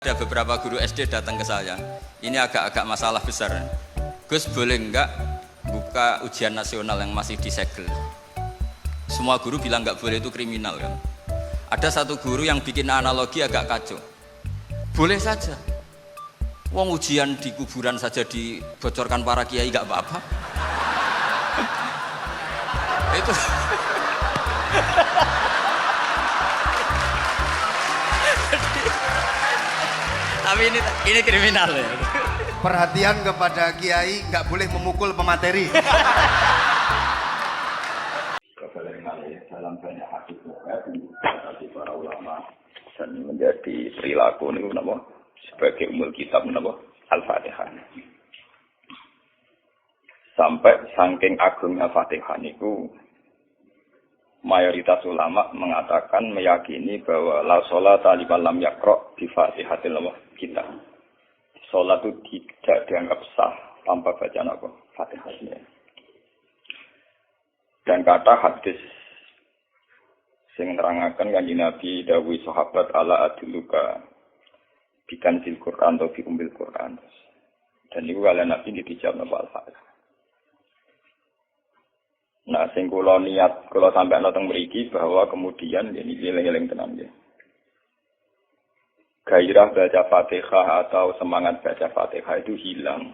Ada beberapa guru SD datang ke saya, ini agak-agak masalah besar. Gus, boleh enggak buka ujian nasional yang masih disegel? Semua guru bilang enggak boleh, itu kriminal kan. Ada satu guru yang bikin analogi agak kacau. Boleh saja. Wong ujian di kuburan saja dibocorkan para kiai enggak apa-apa. Itu tapi ini kriminal ya. Perhatian kepada kiai, nggak boleh memukul pemateri. Dalam banyak hadis dari para ulama dan menjadi perilaku ini sebagai umul kitab Al-Fatihah. Sampai saking agungnya Fatihah itu mayoritas ulama mengatakan meyakini bahwa la sholata liman lam yaqra bi Fatihatil kitab. Salat itu tidak dianggap sah tanpa bacaan Fatihahnya. Dan kata hadis sing nerangaken Kanjeng Nabi dawuh sahabat ala adluka bikan fil Quran atau fi umbil Quran. Dan itu kalian Nabi dijawab napa Al-Fatihah. Nah, sing kula niat kula sampeyan teng mriki bahwa kemudian ini eling-eling tenan nggih. Gairah baca Fatihah atau semangat baca Fatihah itu hilang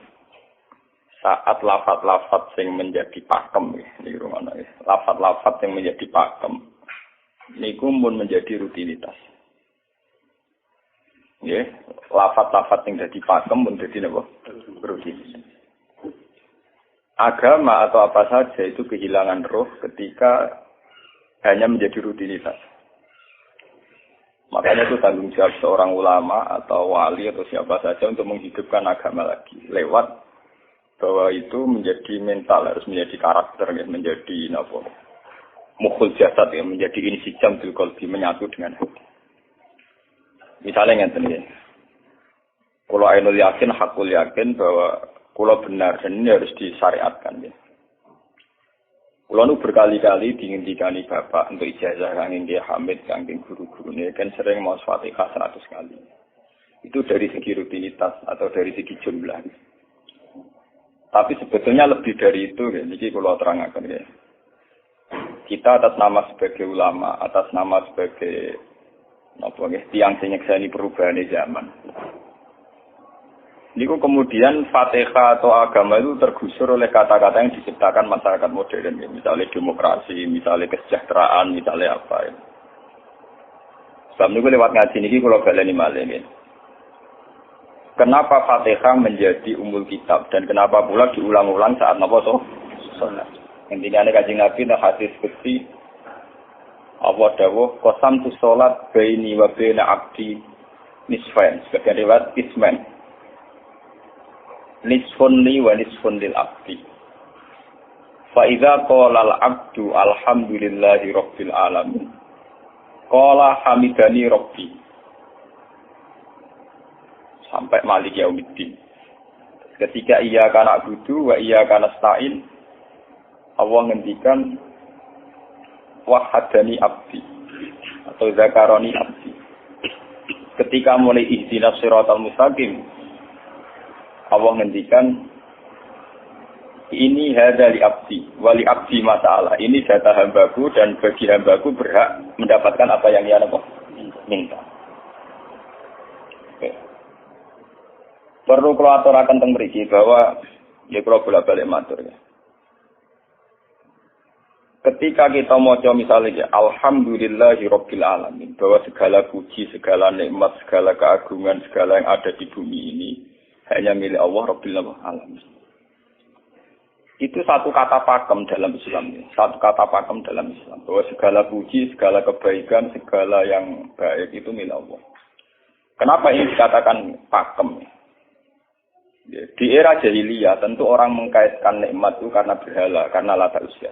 saat lafaz-lafaz yang menjadi pakem niki rungono nggih. Lafaz-lafaz yang menjadi pakem niku mun menjadi rutinitas. Nggih, lafaz-lafaz yang jadi pakem mun dadi napa? Rutinitas. Agama atau apa saja itu kehilangan roh ketika hanya menjadi rutinitas. Makanya itu tanggung jawab seorang ulama atau wali atau siapa saja untuk menghidupkan agama lagi. Lewat bahwa itu menjadi mental, harus menjadi karakter, menjadi mukhul jasad, menjadi insijam bil qalbi, menyatu dengan hati. Misalnya ngeten ya. Kalau ainul yakin, hakul yakin bahwa kalau benar dan ini harus disyariatkan ya. Kalau nu berkali-kali dihentikan bapak untuk ijazah kangge Ki Hamid, kangge guru-gurune kan sering mau Fatihah 100 kali. Itu dari segi rutinitas atau dari segi jumlah. Tapi sebetulnya lebih dari itu ya. Niki kalau terangkan ya. Kita atas nama sebagai ulama, atas nama sebagai tiang sing nyekseni perubahan zaman. Niku kemudian Fatihah atau agama itu tergusur oleh kata-kata yang diciptakan masyarakat modern, ya. Misalnya demokrasi, misalnya kesejahteraan, misalnya apa. Ya. Sebab niku lewat ngaji niki kula baleni malih ya. Kenapa Fatihah menjadi umul kitab dan kenapa pula diulang-ulang saat napa salat? Intinya Kanjeng Nabi nek hadis qudsi Allah dawuh qasam tu salat baini wa baina abdi nisfain, sebagai riwayat isman. Nisfun li wa nisfun lil abdi. Fa idza qala al abdu alhamdulillahi rabbil alamin. Qala hamidani rabbi. Sampai malik yaumiddin. Ketika ia kana budu wa ia kana stain, Allah ngendikan wahadani abdi atau zakaroni abdi. Ketika mulai ihdinas siratal mustaqim, Allah ngendikan ini hadza li abdi wali abdi masalah. Ini data hambaku dan bagi hambaku berhak mendapatkan apa yang ia minta. Oke. Perlu kula aturaken teng mriki bahwa ya kula bolak-balik matur ya. Ketika kita maca misalnya alhamdulillahi rabbil alamin, bahwa segala puji, segala nikmat, segala keagungan, segala yang ada di bumi ini hanya milik Allah Rabbil Alamin. Itu satu kata pakem dalam Islam. Satu kata pakem dalam Islam. Bahwa segala puji, segala kebaikan, segala yang baik itu milik Allah. Kenapa ini dikatakan pakem? Di era jahiliyah tentu orang mengkaitkan nikmat itu karena berhala, karena lata usia.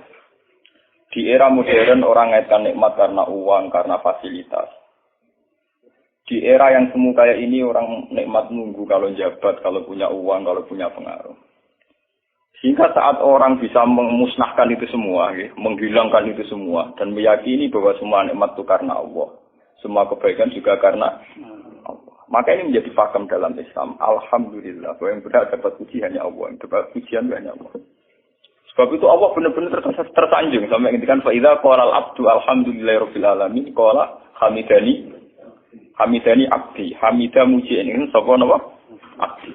Di era modern orang mengaitkan nikmat karena uang, karena fasilitas. Di era yang semu kayak ini orang nikmat nunggu kalau jabat, kalau punya uang, kalau punya pengaruh. Sehingga saat orang bisa memusnahkan itu semua, menghilangkan itu semua, dan meyakini bahwa semua nikmat itu karena Allah. Semua kebaikan juga karena Allah. Maka ini menjadi pakem dalam Islam. Alhamdulillah, bahwa yang benar dapat puji hanya Allah, yang dapat pujian hanya Allah. Sebab itu Allah benar-benar tersanjung sampai ngendikan fa idza qala al-abdu alhamdulillahirabbil alamin qala hamidani abdi. Hamida muji ini sapa napa? Abdi.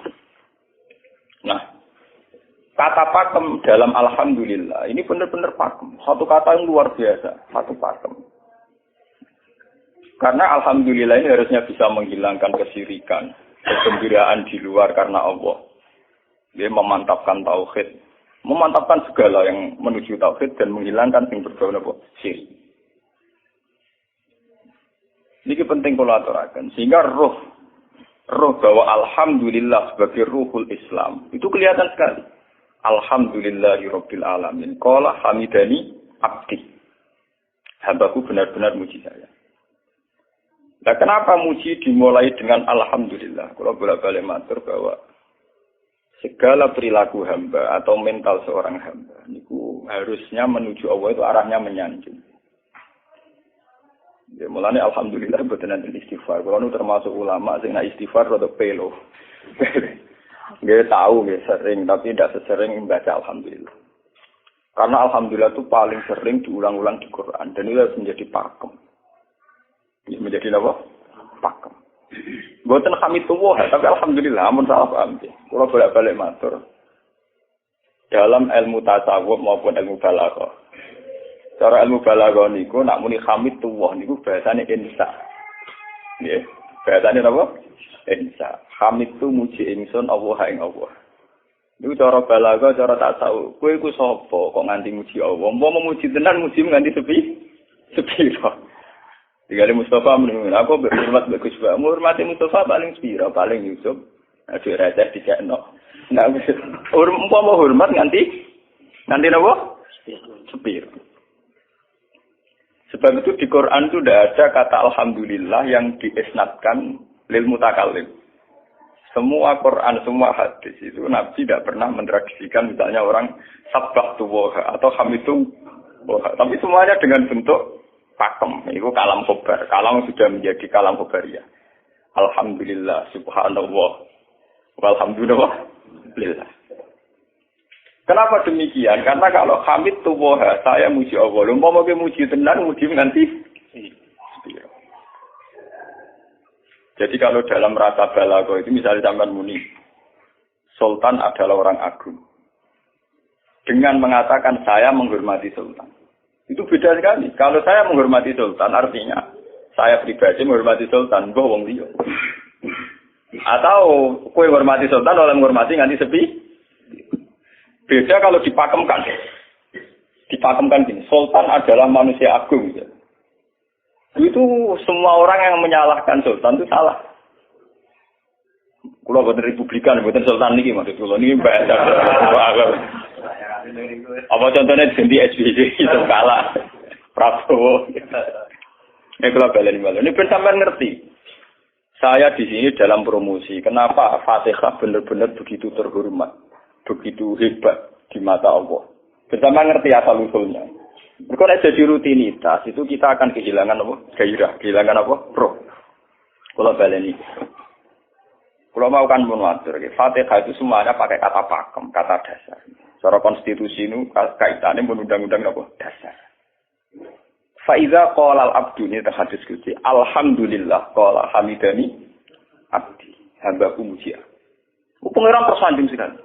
Nah, kata pakem dalam alhamdulillah ini benar-benar pakem. Satu kata yang luar biasa, satu pakem. Karena alhamdulillah ini harusnya bisa menghilangkan kesyirikan, kegembiraan di luar karena Allah. Dia memantapkan tauhid, memantapkan segala yang menuju tauhid dan menghilangkan yang berbau apa? Syirik. Ini penting kalau aturakan. Sehingga roh bahwa alhamdulillah sebagai ruhul Islam itu kelihatan sekali. Alhamdulillahirabbil alamin. Qala hamidani abdi. Hambaku benar-benar muji saya. Nah, kenapa muji dimulai dengan alhamdulillah? Kalau bolak-balik matur bahwa segala perilaku hamba atau mental seorang hamba niku harusnya menuju Allah itu arahnya menyanjung. Ya, mulanya alhamdulillah boten nanti istighfar. Kalau nu termasuk ulama sing nak istighfar rada pelo. Nggih tahu nggih sering tapi tidak sesering membaca alhamdulillah. Karena alhamdulillah itu paling sering diulang-ulang di Quran dan itu harus menjadi pakem. Menjadi apa? Pakem. Boten hamidullah tapi alhamdulillah amun salah paham nggih. Kula bolak-balik matur. Dalam ilmu tasawuf maupun ilmu balaghah. Cara ilmu balaghah niku nak muni hamidullah niku bahasane insa. Nggih. Bahasane napa? Insa. Hamid tu muji ingsun Allah ing Allah. Niku cara balaghah, cara tasawuf. Kowe iku sapa kok nganti muji Allah? Mbok memuji tenan muji nganti sepi kok. Digali Mustafa menurut aku berhormat bagus banget. Menghormati Mustafa paling sepira, paling Yusuf. Aduh receh dicekno. Nah, umpama hormat nganti napa? Sepira. Sebab itu di Quran itu tidak ada kata alhamdulillah yang diisnadkan lil mutakallim. Semua Quran, semua hadis itu Nabi tidak pernah mentradisikan misalnya orang sabbahtu wa atau hamidu wa. Tapi semuanya dengan bentuk pakem. Itu kalam khobar. Kalam sudah menjadi kalam khobariyah. Alhamdulillah, subhanallah, walhamdulillah. Kenapa demikian? Karena kalau hamid tuwoha, saya muji Allah. Umpama ke muji tenan, muji nanti. Jadi kalau dalam rasa balaghah itu misalnya zaman muni, Sultan adalah orang agung. Dengan mengatakan saya menghormati Sultan. Itu beda sekali. Kalau saya menghormati Sultan, artinya saya pribadi menghormati Sultan, mbah wong liya. Atau kowe menghormati Sultan oleh menghormati nganti sepi. Beda kalau dipakemkan. Dipakemkan gini, Sultan adalah manusia agung. Itu semua orang yang menyalahkan Sultan itu salah. Kula boten republikan, boten Sultan niki maksud kula niki bahasa. Apa contohnya ganti SBY itu kalah Prabowo. Ini kalau balen malu. Ini sampean ngerti. Saya di sini dalam promosi. Kenapa Fatihah benar-benar begitu terhormat, begitu hebat di mata Allah. Bersama ngerti asal usulnya. Kalau jadi rutinitas itu kita akan kehilangan apa? Gairah, kehilangan apa? Roh. Kalau balen ini. Kalau mau kan mengatur, Fatihah itu semuanya pakai kata pakem, kata dasar. Secara konstitusi itu kaitannya menundang-undang apa? Dasar. Faiza qala al-abdu ini terhadis kunci. Alhamdulillah qala hamidani abdi. Hambaku muji. Pengiran tersanjung sekali.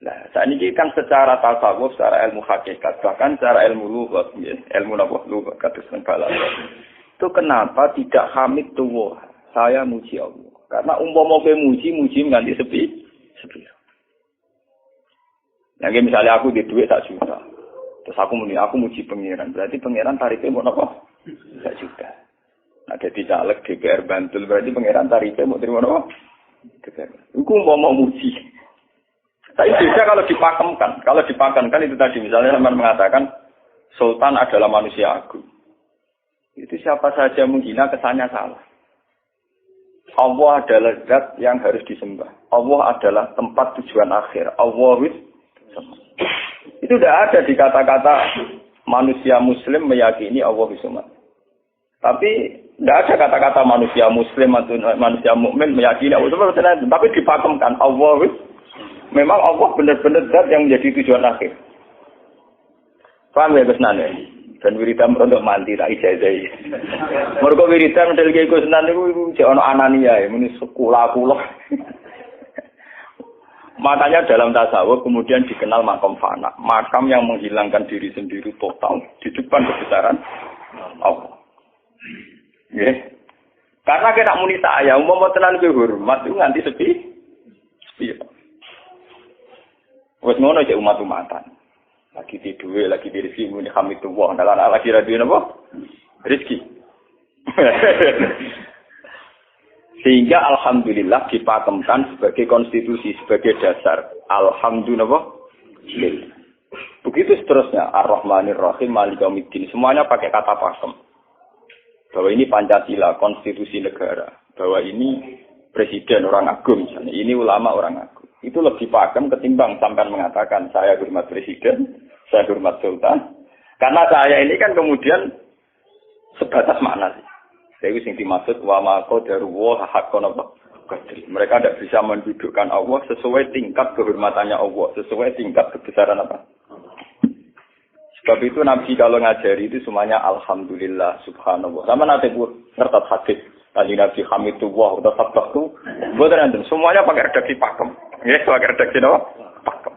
Nah, saat ini kan secara tasawuf, secara ilmu hakikat, bahkan secara ilmu lughat, ilmu apa? Lughat kados balaghah. Itu kenapa tidak hamid tuwa? Saya muji Allah. Karena umpama kowe muji nganti sepi. Nah, misalnya aku di duit 1 juta. Terus aku muji pangeran. Berarti pangeran tarifnya mau apa? 1 juta. Nah, jadi caleg DPR Bantul berarti pangeran tarifnya mau terima apa? Iku mau muji. Tapi beda kalau dipakemkan. Kalau dipakemkan itu tadi misalnya teman mengatakan Sultan adalah manusia agung. Itu siapa saja menghina kesannya salah. Allah adalah zat yang harus disembah. Allah adalah tempat tujuan akhir. Allah itu tidak ada di kata-kata manusia muslim meyakini Allah Subhanahu. Tapi Tidak ada kata-kata manusia muslim atau manusia mukmin meyakini Allah Subhanahu, tapi dipakemkan Allah. Memang Allah benar-benar zat yang menjadi tujuan akhir. Paham ya Gus Nan? Dan wiridan untuk mandi tak ijazah. Mergo wiridan model iki Gus Nan niku jek ana anania ya muni sekolah-kulah. Makanya dalam tasawuf kemudian dikenal makam fana, makam yang menghilangkan diri sendiri total di depan kebesaran Allah. Nggih. Karena kita muni saya, umpama tenan ke hormat itu nganti sepi. Wes ngono cek umat-umatan. Lagi tidur, lagi rezeki muni hamidullah, ndalan lagi radio napa? Rezeki. Sehingga alhamdulillah dipakemkan sebagai konstitusi, sebagai dasar. Alhamdulillah. Begitu seterusnya. Ar-Rahmanir Rahim, Maliki Yaumiddin. Semuanya pakai kata pakem. Bahwa ini Pancasila, konstitusi negara. Bahwa ini presiden orang agung misalnya. Ini ulama orang agung. Itu lebih pakem ketimbang sampai mengatakan saya hormat presiden, saya hormat sultan. Karena saya ini kan kemudian sebatas makna sih. Jadi yang dimaksud wa ma qadarullah haqqan qadri. Mereka tidak bisa mendudukkan Allah sesuai tingkat kehormatannya Allah, sesuai tingkat kebesaran apa. Sebab itu Nabi kalau ngajari itu semuanya alhamdulillah subhanallah. Sama nanti ngertat hadis tadi Nabi hamidullah atau sabtu. Beneran semuanya pakai redaksi pakem. Ya, pakai redaksi apa? Pakem.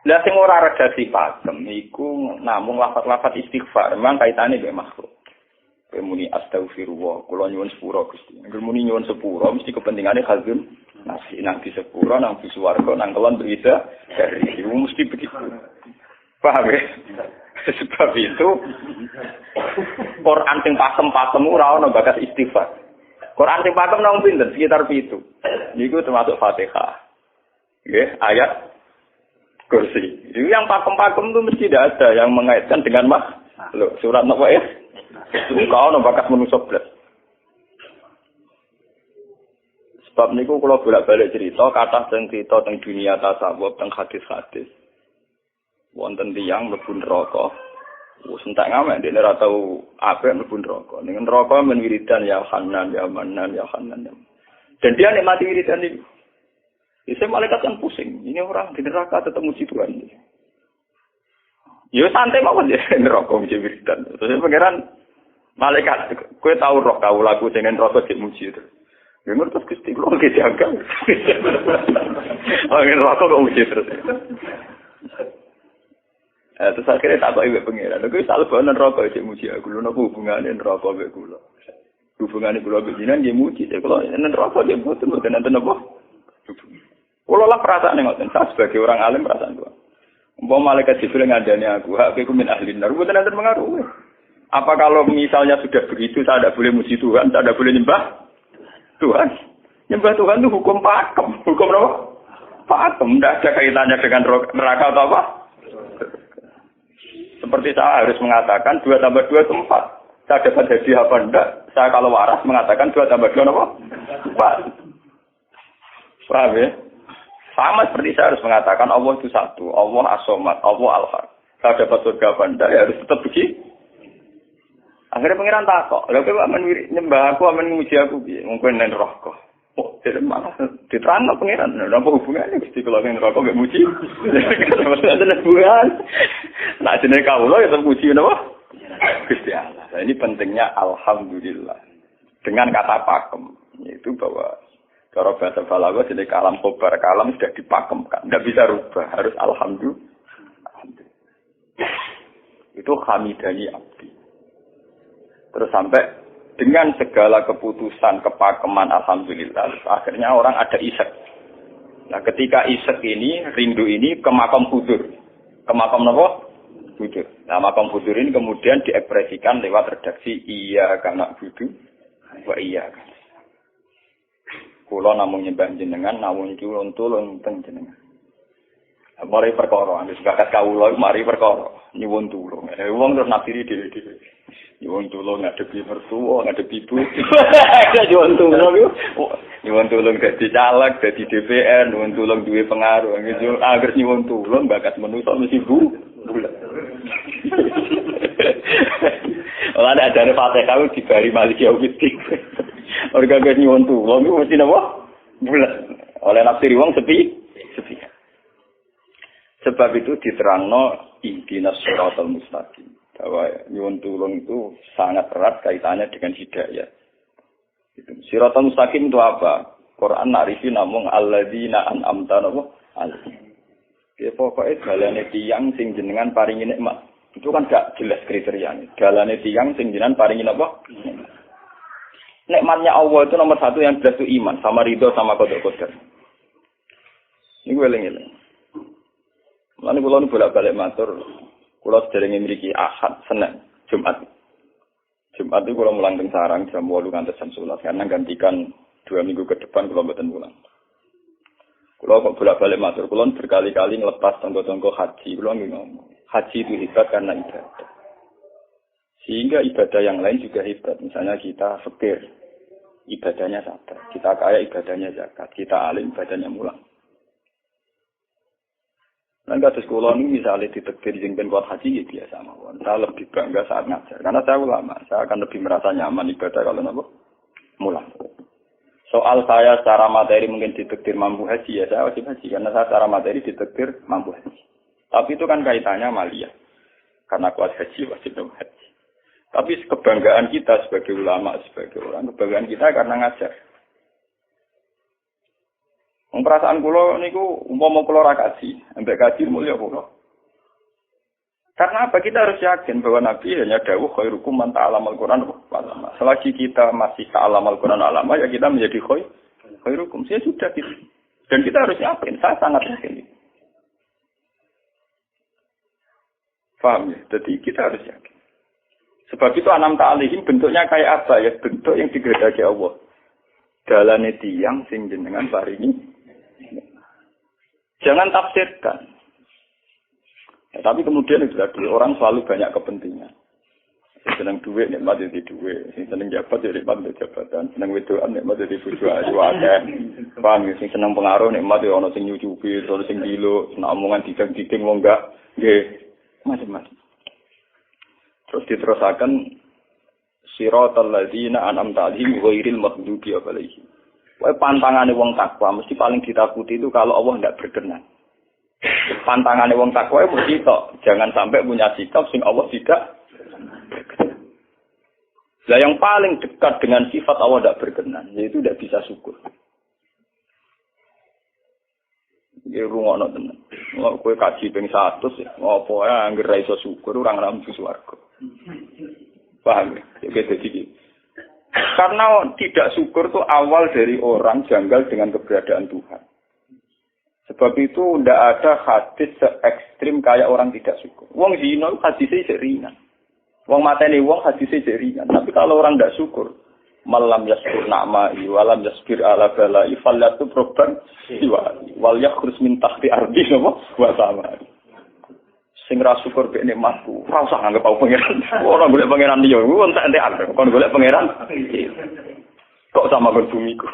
Lah sing ora redaksi pakem iku namung lafaz-lafaz istighfar, memang kaitannya dengan makhluk. Muni astagfirullah, kula nyuwun sepura Gusti. Angger muni nyuwun sepura mesti kepentingane khazun nasi nang di sepura nang di swarga nang kelon berita dari itu mesti begitu. Paham ya? Sebab itu Quran sing pakem-pakem ora ana bakas istighfar. Quran sing pakem nang pinten sekitar 7. Niku termasuk Fatihah. Nggih, ayat kursi. Itu yang pakem-pakem itu mesti tidak ada yang mengaitkan dengan makhluk. Surat apa ya? Itu kau nak bakat manusia belas. Sebab niku kalau bolak-balik cerita, kata cerita tentang dunia tasawuf, tentang hadis-hadis. Wonten tiyang mlebu neraka. Wis entek ngamek dene ora tau apik mlebu neraka. Ning neraka men wiridan ya Hanan ya Manan ya Hanan. Dan dia nikmati wiridan iki. Isi malaikat kan pusing. Ini orang di neraka tetap muji Tuhan. Ya santai mawon ya neraka muji wiridan. Terus pangeran malaikat, kowe tau roh kawulaku jenenge neraka dik muji itu. Ya ngerti Gusti kula iki jaga. Oh neraka kok muji terus. Terus akhirnya tak kok iwek pangeran. Lha kuwi salebane neraka dik muji aku. Lha napa hubungane neraka mek kula? Hubungane kula mek jenengan nggih muji. Kula neraka nggih mboten nenten apa? Kula lah perasaan ngoten. Saya sebagai orang alim perasaan kula. Umpama malaikat Jibril ngandani aku, hak kowe min ahli nar, mboten nenten pengaruh. Apa kalau misalnya sudah begitu, saya tidak boleh muji Tuhan, saya tidak boleh nyembah Tuhan? Nyembah Tuhan itu hukum pakem. Hukum apa? Pakem. Tidak ada kaitannya dengan neraka atau apa? Seperti saya harus mengatakan 2 tambah 2 itu 4. Saya dapat hadiah apa enggak? Saya kalau waras mengatakan 2 tambah 2 apa? 4. Paham ya? Sama seperti saya harus mengatakan Allah itu satu. Allah as-somad, Allah al-haq. Saya dapat surga apa enggak? Ya harus tetap begitu. Akhirnya pengiran takok, lha kowe amen nyembah aku, amen muji aku piye? Mungkin nen neraka. Oh, jadi malah diterangno pengiran. Lha apa hubungannya Gusti kula ning neraka mek muji? Ada hubungan. Nah, jenenge kawula ya tetep muji napa? Gusti Allah. Nah, ini pentingnya alhamdulillah. Dengan kata pakem, yaitu bahwa cara bahasa balaghah jenenge kalam khobar, kalam sudah dipakemkan. Enggak bisa rubah, harus alhamdulillah. Itu hamidani abdi. Terus sampai dengan segala keputusan kepakeman alhamdulillah akhirnya orang ada isek. Nah ketika isek ini rindu ini ke makam hudur. Ke makam apa? Hudur. Nah makam hudur ini kemudian diekspresikan lewat redaksi iya kana budu wa iya kan. Kula namung nyembah jenengan namung tulung teng jenengan. Mari perkara wis bakat kawula mari perkara nyuwun tulung. Wong terus nafiri dhewe-dhewe. Nyuwun tulung ngadepi mertua, ngadepi ibu. Nyuwun tulung yo. Nyuwun tulung dadi caleg, dadi DPR, nyuwun tulung duwe pengaruh. Angger nyuwun tulung bakat manusa mesti bulat. Ora ada ajare Fatihah dibari Maliki Yaumiddin. Orga gak nyuwun tuh, wong iku mesti napa? Bulan. Oleh nafsiri wong sepi. Sebab itu diterangno ihdinas siratal mustaqim. Bahwa nyuwun tulung itu sangat erat kaitannya dengan hidayah. Itu. Siratal mustaqim itu apa? Quran narifi namung alladzina an'amta alaihim. Ya pokoknya dalane tiyang sing jenengan paringi nikmat. Itu kan gak jelas kriterianya. Dalane tiyang sing jenengan paringi apa? Nikmatnya Allah itu nomor satu yang jelas itu iman sama ridho sama qadar. Ini gue eling-eling. Lan kula nu bolak-balik matur, kula sederenge mriki Ahad, Senin, Jumat. Jumat itu kula mulang teng sarang jam 8 ngantos jam 11 karena gantikan 2 minggu ke depan kula mboten mulang. Kula kok bolak-balik matur, kula berkali-kali ngelepas tonggo-tonggo haji, kula ngomong, haji itu hebat karena ibadah. Sehingga ibadah yang lain juga hebat. Misalnya kita fakir, ibadahnya sabar. Kita kaya, ibadahnya zakat. Kita alim, ibadahnya mulang. Dan kasus kula ini misalnya ditekdir sing ben kuat haji ya biasa mawon. Saya lebih bangga saat ngajar karena saya ulama, saya akan lebih merasa nyaman ibadah kalau napa mulang. Soal saya secara materi mungkin ditekdir mampu haji ya saya wajib haji karena saya secara materi ditekdir mampu haji. Tapi itu kan kaitannya maliyah. Karena kuat haji wajib haji. Tapi kebanggaan kita sebagai ulama, sebagai orang, kebanggaan kita karena ngajar. Perasaan kula niku umpama kula ra kaji, ambek kaji mulya kula. Karena apa? Kita harus yakin bahwa Nabi hanya dawuh khairukum man ta'allama al-Qur'an wa 'allama. Selagi kita masih ta'allama al-Qur'an wa 'allama, ya kita menjadi khairukum. Saya sudah gitu. Dan kita harus yakin, saya sangat yakin. Paham ya? Jadi kita harus yakin. Sebab itu anam ta'alihim bentuknya kayak apa ya? Bentuk yang digedaki Allah. Dalane tiyang sing jenengan paringi. Jangan tafsirkan. Ya, tapi kemudian itu tadi orang selalu banyak kepentingan. Sing seneng duit nikmat jadi duit, sing seneng jabat jadi nikmat jadi jabatan, seneng wedoan nikmat jadi bojo ayu akeh. Paham ya? Sing seneng pengaruh nikmat ya ana sing nyucupi, ana sing dilo, seneng omongan dideng-dideng wong enggak nggih macam-macam. Terus diterusaken siratal ladzina an'amta 'alaihim ghairil maghdubi 'alaihim. Wae pantangane wong takwa mesti paling ditakuti itu kalau Allah tidak berkenan. Pantangane wong takwa mesti tok, jangan sampai punya sikap sing Allah tidak. Lah yang paling dekat dengan sifat Allah tidak berkenan, yaitu tidak bisa syukur. Ya rungokno tenan. Kowe kaji ping 100 ya, apa ya anggere ra iso syukur ora ngramu swarga. Paham ya? Jadi gitu. Karena tidak syukur itu awal dari orang janggal dengan keberadaan Tuhan. Sebab itu tidak ada hadis se-ekstrim kayak orang tidak syukur. Wong zina hadisnya ringan. Wong mateni wong hadisnya ringan. Tapi kalau orang tidak syukur, malam yaskur na'ma'i walam yasbir ala bala'i falyatu proban siwali wal yakhrus min tahti ardi wa samai. Sing ra syukur mek nikmatku, ora usah anggap aku pangeran. Ora golek pangeran liya, ku entek-entekan. Kon golek pangeran. Kok sama karo bumiku.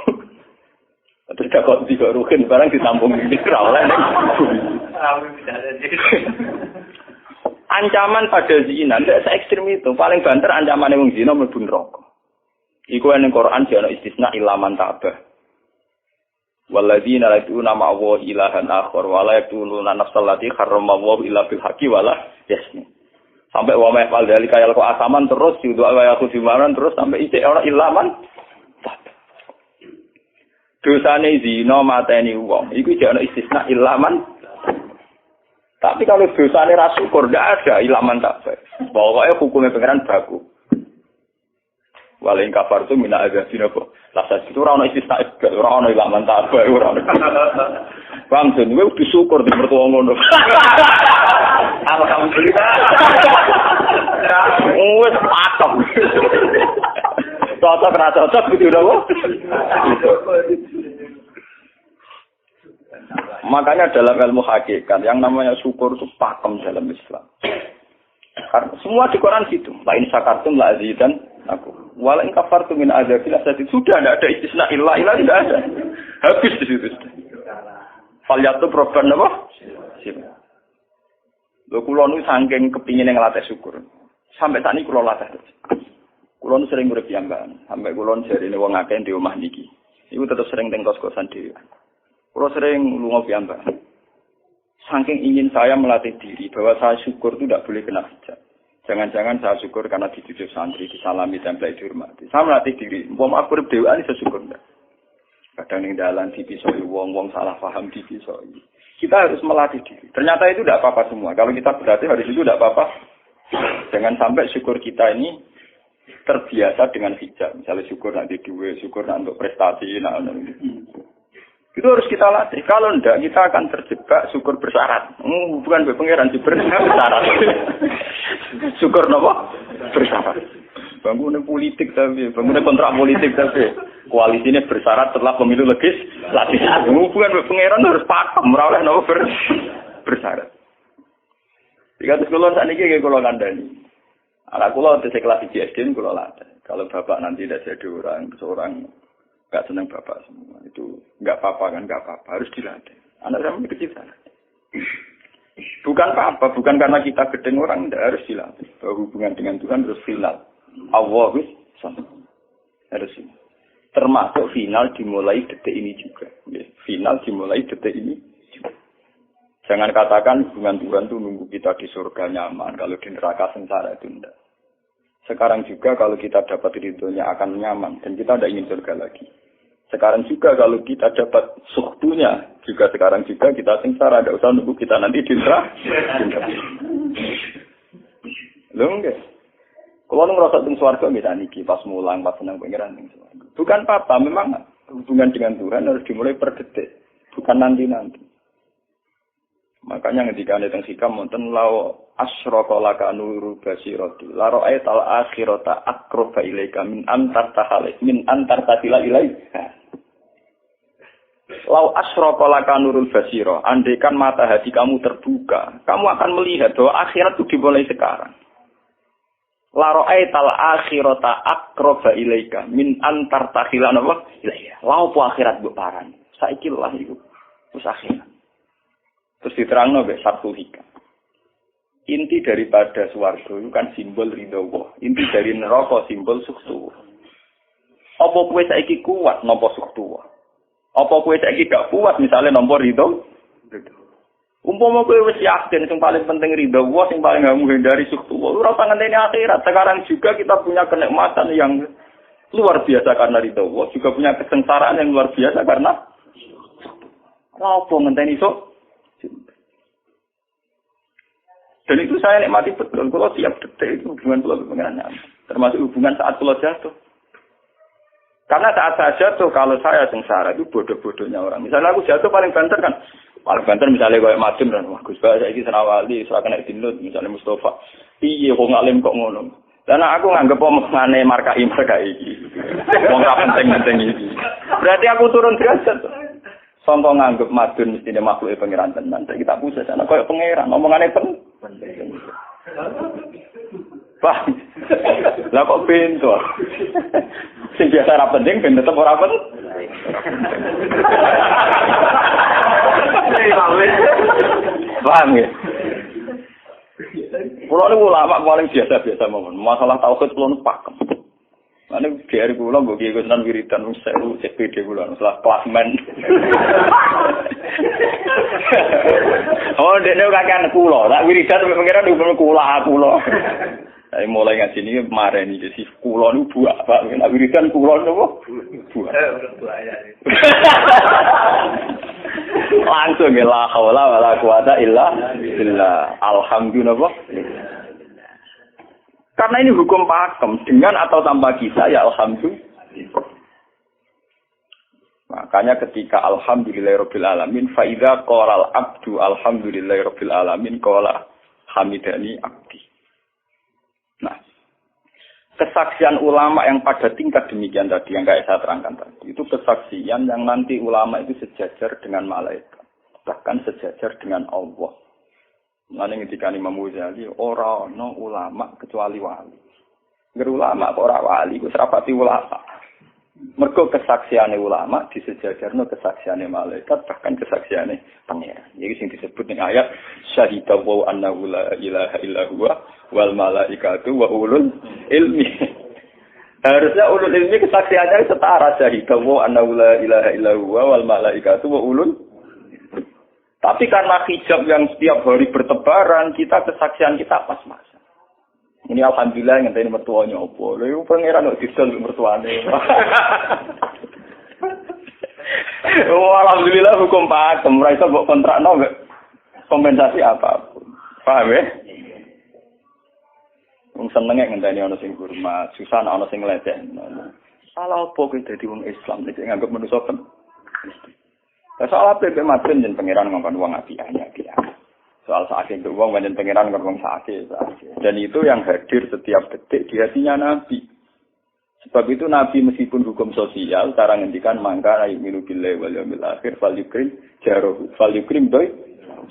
Terus kok tiga ruhin barang ditampung iki ora oleh ning bumi. Ancaman pada zina ndak se-ekstrem itu. Paling banter ancamane wong zina mlebu neraka. Iku ning Quran ana istisna ilaman tabah. Walladzina yad'una ma'a ilahan akhar wa la yaqtuluna nafsal lati harrama Allah illa bil haqqi wa la yasni. Sampai wa ma fal dalika yalqa asaman terus yudu wa yaqu fimaran terus sampai isih ora ilaman. Dosane zina mateni wong iku jek ana istisna ilaman. Tapi kalau dosane ra syukur ndak ada ilaman tak. Pokoke hukume pangeran baku. Waling kafar tu mina azabina kok. Lasa itu ora ono istisna ora ono ilaman tabah ora ono. Bang sen kowe disyukur di mertua ngono. Alhamdulillah. Wes patok. Cocok ra cocok gitu lho. Makanya dalam ilmu hakikat yang namanya syukur itu pakem dalam Islam. Karena semua di Quran gitu. Lain syakartum la azidan aku. Walain kafartum min azabil asad sudah tidak ada istisna illa tidak ada. Habis di situ. Falyatu proban apa? Lho kula nu saking kepingine nglatih syukur. Sampai saat ini kula latih terus. Kula nu sering urip piyambakan, sampai kula jarine wong akeh di omah niki. Iku tetep sering teng kos-kosan dhewe. Kula sering lunga piyambakan. Saking ingin saya melatih diri bahwa saya syukur itu tidak boleh kena hujat. Jangan-jangan saya syukur karena dididik santri, disalami, tempel, dihormati. Saya melatih diri. Umpama aku urip dhewean iso syukur ndak. Kadang ning dalan dipisoi wong salah paham dipisoi. Kita harus melatih diri. Ternyata itu tidak apa-apa semua. Kalau kita berlatih hari itu tidak apa-apa. Jangan sampai syukur kita ini terbiasa dengan hijab. Misalnya syukur nanti duit, syukur nanti untuk prestasi. Itu harus kita latih. Kalau tidak, kita akan terjebak syukur bersyarat. Bukan pangeran bersyarat. Syukur apa? Bersyarat. Bangunan politik tapi, bangunan kontrak politik tapi. Koalisinya bersyarat setelah pemilu legislatif. Bukan pangeran harus pakem, meroleh nopo bersyarat. Jika terus kulon saat ini kayak kulon kandani. Anak kulon di kelas IJSD kulon latih. Kalau bapak nanti tidak jadi seorang nggak senang bapak semua itu nggak apa-apa kan, nggak apa-apa, harus dilatih. Anak saya masih kecil sana. Bukan apa-apa, bukan karena kita gedeng orang tidak harus dilatih. Bahwa hubungan dengan Tuhan harus final. Allah harus final. Termasuk final dimulai detik ini juga. Final dimulai detik ini juga. Jangan katakan hubungan Tuhan itu nunggu kita di surga nyaman. Kalau di neraka sengsara itu tidak. Sekarang juga kalau kita dapat ridhonya akan nyaman. Dan kita tidak ingin surga lagi. Sekarang juga kalau kita dapat suhtunya. Juga sekarang juga kita sengsara. Tidak usah nunggu kita nanti di neraka. Loh enggak. Kalau ngerasa teng swarga kita niki pas mulang pas senang pengiran teng swarga. Bukan apa, memang hubungan dengan Tuhan harus dimulai per detik, bukan nanti. Makanya ketika ada teng sikam wonten lau asyraka laka nuru basirati la ra'aital akhirata aqraba ilaika min antar tatila ilai. Lau asyraka laka nurul basira, andaikan mata hati kamu terbuka, kamu akan melihat bahwa akhirat itu dimulai sekarang. La ra'aital akhirata aqraba ilaika min antar takhilan apa? Ilaiya. La opo akhirat mbok parani. Saiki lah iku. Wis akhirat. Terus diterangno mek satu hikam. Inti daripada swarga itu kan simbol ridho Allah. Inti dari neraka simbol suktu. Apa kowe saiki kuat nampa suktu? Apa kowe saiki gak kuat misalnya nampa ridho? Umpama kowe wis yakin sing paling penting ridho Allah, sing paling gak menghindari suktu Allah, ora usah ngenteni akhirat. Sekarang juga kita punya kenikmatan yang luar biasa karena ridho Allah, juga punya kesengsaraan yang luar biasa karena apa ngenteni sok. Dan itu saya nikmati betul. Kalau tiap detik itu hubungan kalau pengenannya, termasuk hubungan saat kalau jatuh. Karena saat saya jatuh, kalau saya sengsara itu bodoh-bodohnya orang. Misalnya aku jatuh paling banter kan. Paling banter misalnya kayak Madun kan. Wah Gus Bah, saya ini Serawali, serah kena dinut. Misalnya Mustafa. Iya, kok ngalim kok ngono. Dan aku nganggep omongane markai ini. Wong penting-penting ini. Berarti aku turun derajat. Contoh nganggep Madun mestinya makhluk pangeran tenan. Kita pusat sana kayak pangeran. Omongane penting. Wah, lah kok pintu? Sing biasa ora penting, ben tetep ora penting. Paham ya? Kulo niku ulama paling biasa-biasa mawon. Masalah tauhid kulo pakem. Ane biar kulo mbok iki Gunan wiridan wis sewu CPD kulo masalah klasmen. Oh, dene kakean kulo. Tak wiridan pengiran duwe kulo. Saya mulai ngaji ini kemarin ini jadi kulo nu buah pak, nak wiridan kulo nu buah. Langsung ya la haula wala quwata illa billah. Alhamdulillah. Karena ini hukum pakem dengan atau tanpa kisah ya alhamdulillah. Makanya ketika alhamdulillahirabbil alamin fa idza qala al abdu alhamdulillahirabbil alamin qala hamidani abdi. Nah, kesaksian ulama yang pada tingkat demikian tadi yang kayak saya terangkan tadi, itu kesaksian yang nanti ulama itu sejajar dengan malaikat, bahkan sejajar dengan Allah. Mulane ketika Imam Ghazali ora ana ulama kecuali wali. Ngger ulama kok ora wali, ku serapati ulama. Mergo kesaksiane ulama disejajarno kesaksiane malaikat, bahkan kesaksiane pangeran. Iki sing disebut ning ayat syahida wa annahu la ilaha illa huwa wal malaikatu wa ulul ilmi. Harusnya ulul ilmi kesaksiannya setara syahidawu annahu la ilaha illallah wal malaikatu wa ulul. Tapi karena hijab yang setiap hari bertebaran, kita kesaksian kita pas-pasan. Ini alhamdulillah yang tadi mertuanya opo. Lha pangeran kok disel mertuane. Oh, alhamdulillah hukum pakem, ora iso mbok kontrakno kompensasi apapun. Paham ya? Wong senenge ngenteni ana sing hormat, susah ana sing nglecehno. Salah opo kuwi dadi wong Islam nek nganggep manusa kan. Soal apa yang materi dan pangeran ngomong uang apiahnya dia. Soal sakit itu uang dan pangeran ngomong sakit. Dan itu yang hadir setiap detik di hatinya Nabi. Sebab itu Nabi meskipun hukum sosial, cara ngendikan mangka ayuminu billahi wal yawmil akhir fal yukrim jarohu fal yukrim doi.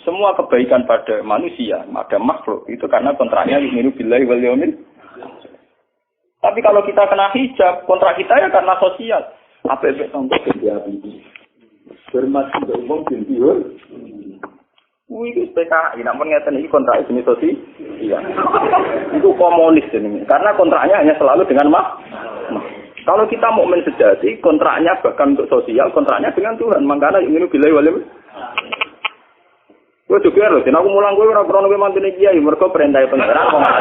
Semua kebaikan pada manusia, pada makhluk itu karena kontraknya ayuminu billahi wal yawmil. Tapi kalau kita kena hijab, kontrak kita ya karena sosial. Apa yang contoh dia ini? Hormat untuk umum bintiur. Wih, PKI, namun ngeten ini kontrak jenis sosial. Iya. Itu komunis ini. Karena kontraknya hanya selalu dengan Kalau kita mukmin sejati, kontraknya bahkan untuk sosial, kontraknya dengan Tuhan. Makanya ini bilai walim. Gue juga loh, aku mulang gue orang-orang gue mantu kiai, mereka perintah pengeran kok nggak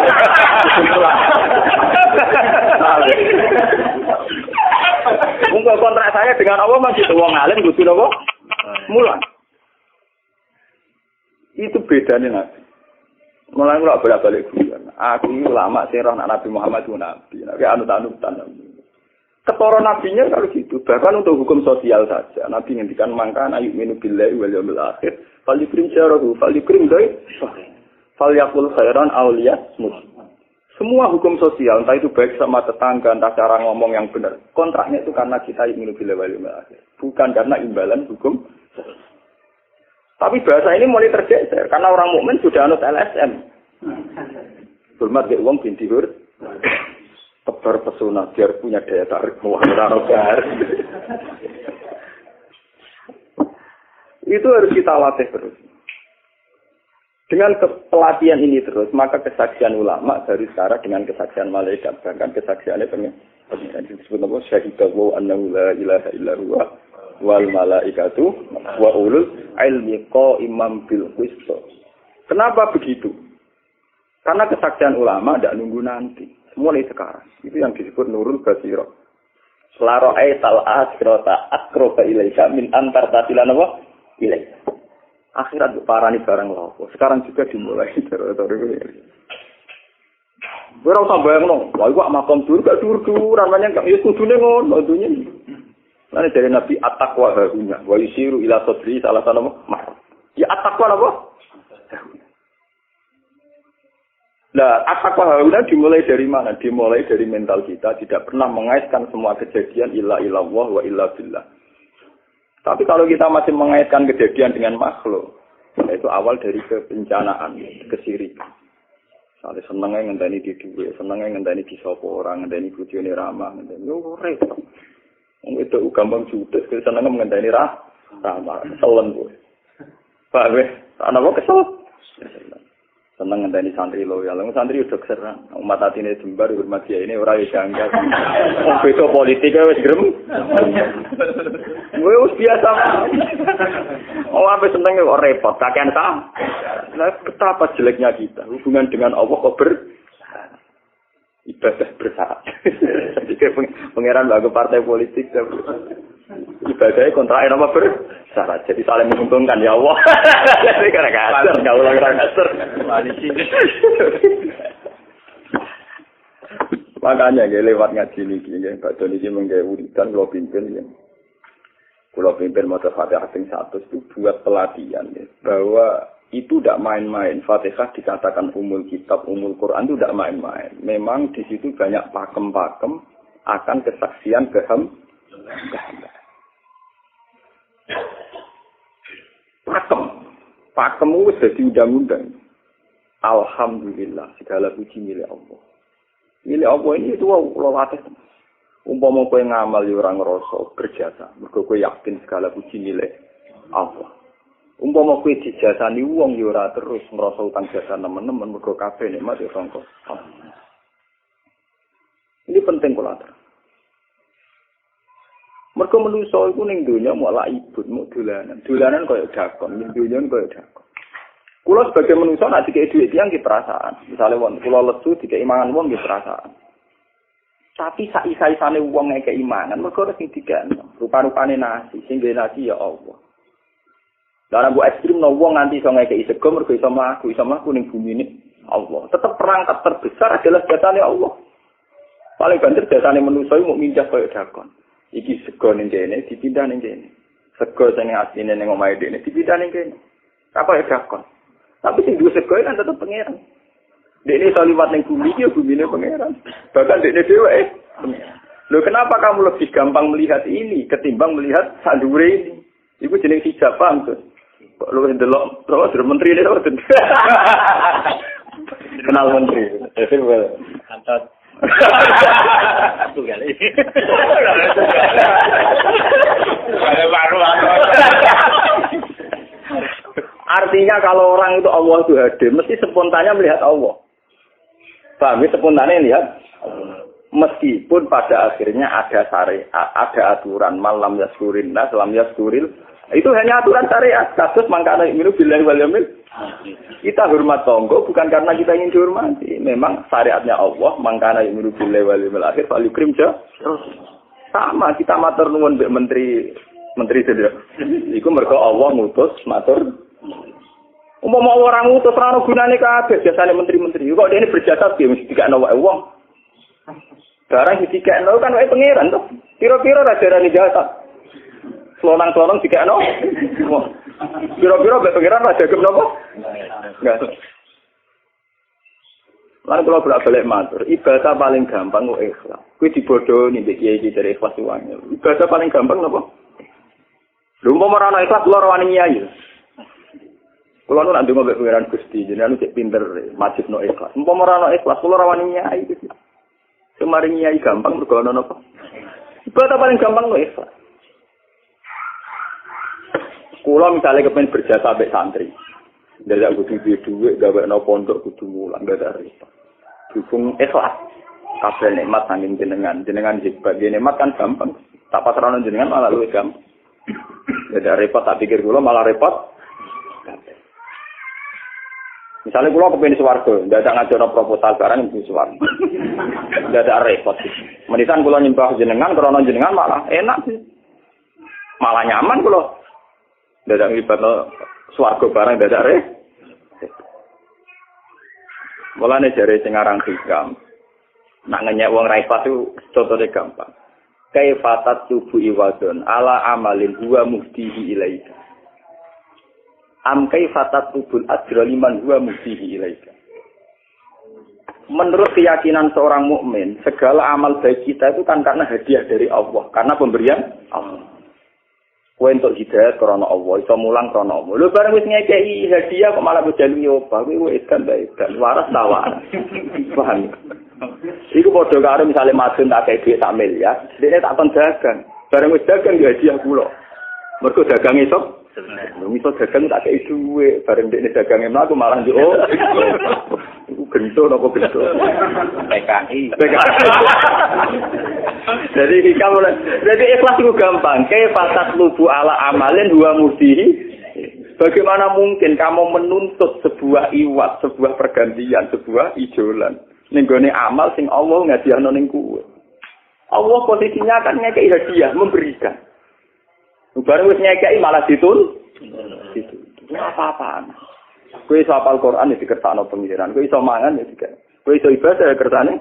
Mungkin kontrak saya dengan Allah masih uang alim, gue sudah kok mulang. Itu bedanya Nabi. Mulai nggak bolak-balik gue. Aku ini ulama sih roh Nabi Muhammad itu Nabi. Nabi anut-anutan. Ketoro nabinya kalau gitu. Bahkan untuk hukum sosial saja. Nabi ngendikan mangkan ayuminu billahi wal yawmil akhir. Fal yukrim syarahu, fal yukrim doi. Fal yakul khairan awliyat muslim. Semua hukum sosial, entah itu baik sama tetangga, entah cara ngomong yang benar. Kontraknya itu karena kita ayuminu billahi wal yawmil akhir. Bukan karena imbalan hukum sosial. Tapi bahasa ini mulai tergeser. Karena orang mukmin sudah anut LSM. Hormat ke uang binti hur. Tebar pesona biar punya daya tarik muharrar. Itu harus kita latih terus. Dengan pelatihan ini terus, maka kesaksian ulama dari sekarang dengan kesaksian malaikat, bahkan kesaksiannya pengen disebut apa? Syahidawu annahu la ilaha illallah wal malaikatu wa ulul ilmi qaimam bil qist. Kenapa begitu? Karena kesaksian ulama tidak nunggu nanti. Mulai sekarang. Itu yang disebut nurul basirah. Selaro'ai tal'asrota akroba ilaika min antar tasilan apa? Ilaika. Akhirat parani barang lopo. Sekarang juga dimulai. Gue rasa bayang no. Wah, gue makam dulu gak dur-dur. Namanya gak. Ya kudune ngono. Nanti dari Nabi at-taqwa harunya. Wa yusiru ila sodri salah satu apa? Ya at-taqwa apa? Nah, at-taqwa harunya dimulai dari mana? Dimulai dari mental kita. Tidak pernah mengaitkan semua kejadian illa illallah wa illa billah. Tapi kalau kita masih mengaitkan kejadian dengan makhluk, itu awal dari kebencanaan, kesirikan. Misalnya senengnya ngenteni di duwe, senengnya ngenteni di sopo orang, ngenteni bojone ramah, ngenteni yo repot. Itu gampang judes, senengnya ngenteni ramah, keselen kowe. Pak weh, ana kok kesel? Seneng ngenteni santri loyal. Santri udah keserang. Umat atine jembar hormat dia ini ora iso janggal. Wong beda politik wis grem. Wis biasa. Oh, sampai seneng kok repot, kakean ta. Nah, betapa jeleknya kita. Hubungan dengan Allah kok ibadah bersyarat. Jadi pangeran bagi partai politik ibadahnya kontrak apa bersyarat. Jadi saling menguntungkan ya Allah. Jadi kadang-kadang enggak ulang kasar. Makanya lewat ngaji niki nggih Pak Doni iki menggawe wiridan kula pimpin ya. Kula pimpin maca Fatihah ping 100 itu buat pelatihan ya, bahwa itu tidak main-main. Fatihah dikatakan umul kitab, umul Quran itu tidak main-main. Memang di situ banyak pakem-pakem akan kesaksian kehendak. Pakem itu jadi undang-undang. Alhamdulillah, segala puji milik Allah. Milik Allah ini itu Allah latih. Umpama kowe ngamal ya ora ngrasa berjasa. Mergo kowe yakin segala puji milik Allah. Umpama kowe dijasani wong ya ora terus merasa utang jasa nemen-nemen mergo kabeh nikmat ya sangka. Ini penting kula atur. Mergo manusa iku ning donya malah ibut muk dolanan. Dolanan koyo dakon, ning donya koyo dakon. Kula sebagai manusa nek dikek dhuwit tiyang ki perasaan. Misale wong kula lesu dikek imangan wong ki perasaan. Tapi sak-isa-isane wong ngekek imangan mergo ora sing dikekno. Rupa-rupane nasi, sing ngene nasi ya Allah. Lah bu ekstrim no wong nganti iso ngekeki sego mergo iso mlaku ning bumi ini Allah. Tetap perangkat terbesar adalah jasane Allah. Paling banter jasane manusa mau mindah koyo dakon. Iki sego ning kene dipindah ning kene. Sego sing asline ning omahe dene dipindah ning kene. Apa ya dakon. Tapi sing duwe sego kan tetep pangeran. Dene iso liwat ning bumi iki bumine pangeran. Bahkan dene dhewe pangeran. Loh kenapa kamu lebih gampang melihat ini ketimbang melihat sadure ini? Iku jeneng hijab paham tuh. Kok lu ndelok terus menteri ini terus. Kenal menteri. Itu kantor. Tunggal ini. Artinya kalau orang itu Allah itu hadir, mesti spontannya melihat Allah. Paham ya, spontannya lihat meskipun pada akhirnya ada syariat, ada aturan malam yaskurin nas, lam yaskuril. Itu hanya aturan syariat. Kasus mangkana minu billahi wal yaumil. Kita hormat tonggo bukan karena kita ingin dihormati. Memang syariatnya Allah mangkana minu billahi wal yaumil akhir fal yukrim ja. Sama kita matur nuwun mbek menteri sedaya. Iku mergo Allah ngutus matur. Umpama orang ngutus ora ono gunane kabeh biasane menteri-menteri. Kok dene berjasa piye mesti dikakno wae wong. Barang dikakno kan wae pangeran to. Kira-kira ra darani jasa. Selonang-selonang dikakno. Kira-kira mbek pangeran ra jagem napa? Enggak. Lan kula bolak-balik matur, ibadah paling gampang kok ikhlas. Kuwi dibodohi mbek kiai-kiai dari ikhlas wae. Ibadah paling gampang napa? Lha umpama ora ana ikhlas kula ora wani nyai. Kula nu nak ndonga mbek pangeran Gusti, jenengan cek pinter majibno ikhlas. Umpama ora ana ikhlas kula ora wani nyai iki. Semari nyai gampang mergo ana napa? Ibadah paling gampang kok ikhlas. Kula misalnya kepen berjasa mbek santri. Ndak kudu duwe gawekno pondok kudu mulang ndak ada repot. Dukung ikhlas. Kabeh nikmat saking jenengan bagian nikmat kan gampang. Tak pasrahno jenengan malah luwih gampang. Ndak ada repot tak pikir kula malah repot. Misalnya kula kepen swarga, ndak ada ngajono proposal barang ing swarga. Ndak ada repot. Menisan kula nyembah jenengan krana jenengan malah enak sih. Malah nyaman kula. Ndak ada ngibadno swarga barang ndak ada repot. Mulane jare sing aran hikam. Nak ngenyek wong ra ikhlas itu contone gampang. Kaifatat tubu iwadon ala amalin huwa muftihi ilaika. Am kaifatat tubul ajra liman huwa muftihi ilaika. Menurut keyakinan seorang mukmin, segala amal baik kita itu kan karena hadiah dari Allah, karena pemberian Allah. Kowe entuk hidayah karena Allah, iso mulang karena Allah. Lho bareng wis ngekeki hadiah kok malah bojalu nyoba, kowe edan bae dan waras tawar. Paham? Iku padha karo misale madun tak kei dhuwit sak miliar, dene tak kon dagang. Bareng wis dagang ya hadiah kula. Mergo dagang esuk lho iso dagang tak kei dhuwit, bareng dene dagange mlaku malah yo. Iku gento napa gento? PKI. Jadi ikhlas itu gampang. Kaifatat lubu ala amalin huwa muftihi. Bagaimana mungkin kamu menuntut sebuah iwat, sebuah pergantian, sebuah ijolan ning gone amal sing Allah ngadiahno ning kuwe. Allah posisinya kan ngekeki hadiah, memberikan. Bareng wis ngekeki malah ditun. Itu apa-apaan. Kowe iso hafal Quran ya dikersakno pengiran, kowe iso mangan ya dikek. Kowe iso ibadah ya kersane.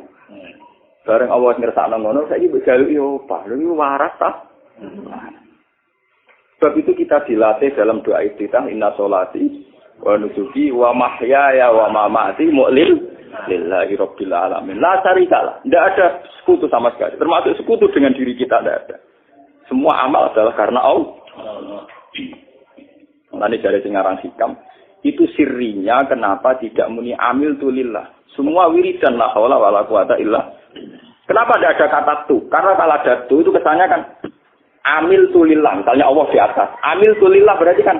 Bareng Allah ngersakno ngono, saiki mbok jaluk yo apa? Lho waras ta? Sebab itu kita dilatih dalam doa iftitah inna sholati wa nusuki wa mahyaya wa mamati mu'lil lillahi rabbil alamin. La syarikalah. Tidak ada sekutu sama sekali. Termasuk sekutu dengan diri kita tidak ada. Semua amal adalah karena Allah. Nanti dari singarang hikam itu sirinya kenapa tidak muni amil tulillah. Semua wiridan la haula wala quwata illa. Kenapa tidak ada kata tu? Karena kalau ada tu itu kesannya kan amil tulillah. Misalnya Allah di atas. Amil tulillah berarti kan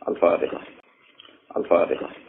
Al-Fatihah. Al-Fatihah.